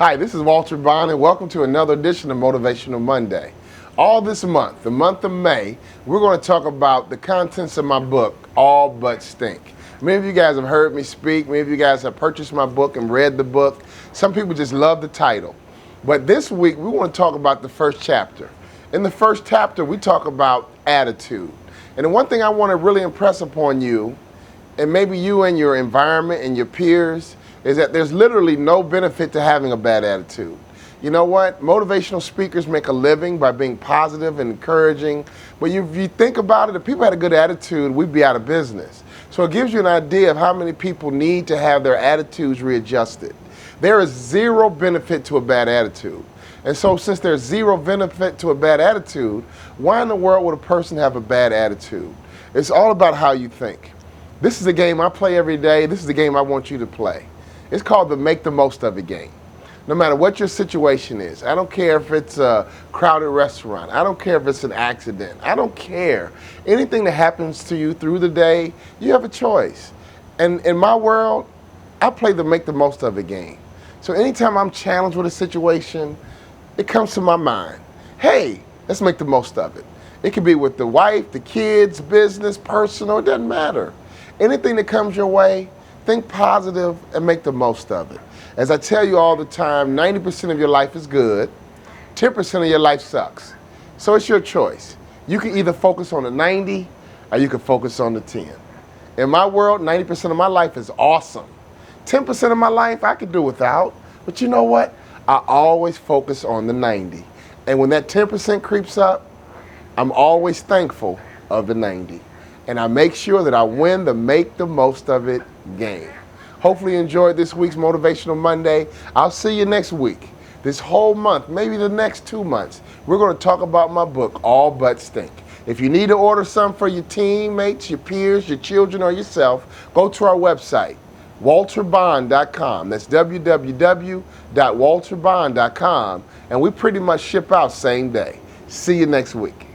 Hi, this is Walter Bond, and welcome to another edition of Motivational Monday. All this month, the month of May, we're going to talk about the contents of my book, All But Stink. Many of you guys have heard me speak. Many of you guys have purchased my book and read the book. Some people just love the title. But this week, we want to talk about the first chapter. In the first chapter, we talk about attitude. And the one thing I want to really impress upon you, and maybe you and your environment and your peers, is that there's literally no benefit to having a bad attitude. You know what? Motivational speakers make a living by being positive and encouraging. But if you think about it, if people had a good attitude, we'd be out of business. So it gives you an idea of how many people need to have their attitudes readjusted. There is zero benefit to a bad attitude. And so since there's zero benefit to a bad attitude, why in the world would a person have a bad attitude? It's all about how you think. This is a game I play every day. This is the game I want you to play. It's called the Make the Most of It game. No matter what your situation is, I don't care if it's a crowded restaurant, I don't care if it's an accident, I don't care. Anything that happens to you through the day, you have a choice. And in my world, I play the Make the Most of It game. So anytime I'm challenged with a situation, it comes to my mind, hey, let's make the most of it. It could be with the wife, the kids, business, personal, it doesn't matter. Anything that comes your way, think positive and make the most of it. As I tell you all the time, 90% of your life is good, 10% of your life sucks. So it's your choice. You can either focus on the 90 or you can focus on the 10. In my world, 90% of my life is awesome. 10% of my life I could do without, but you know what? I always focus on the 90. And when that 10% creeps up, I'm always thankful of the 90. And I make sure that I win the Make the Most of It game. Hopefully you enjoyed this week's Motivational Monday. I'll see you next week. This whole month, maybe the next 2 months, we're going to talk about my book, All But Stink. If you need to order some for your teammates, your peers, your children, or yourself, go to our website, walterbond.com. That's www.walterbond.com. And we pretty much ship out same day. See you next week.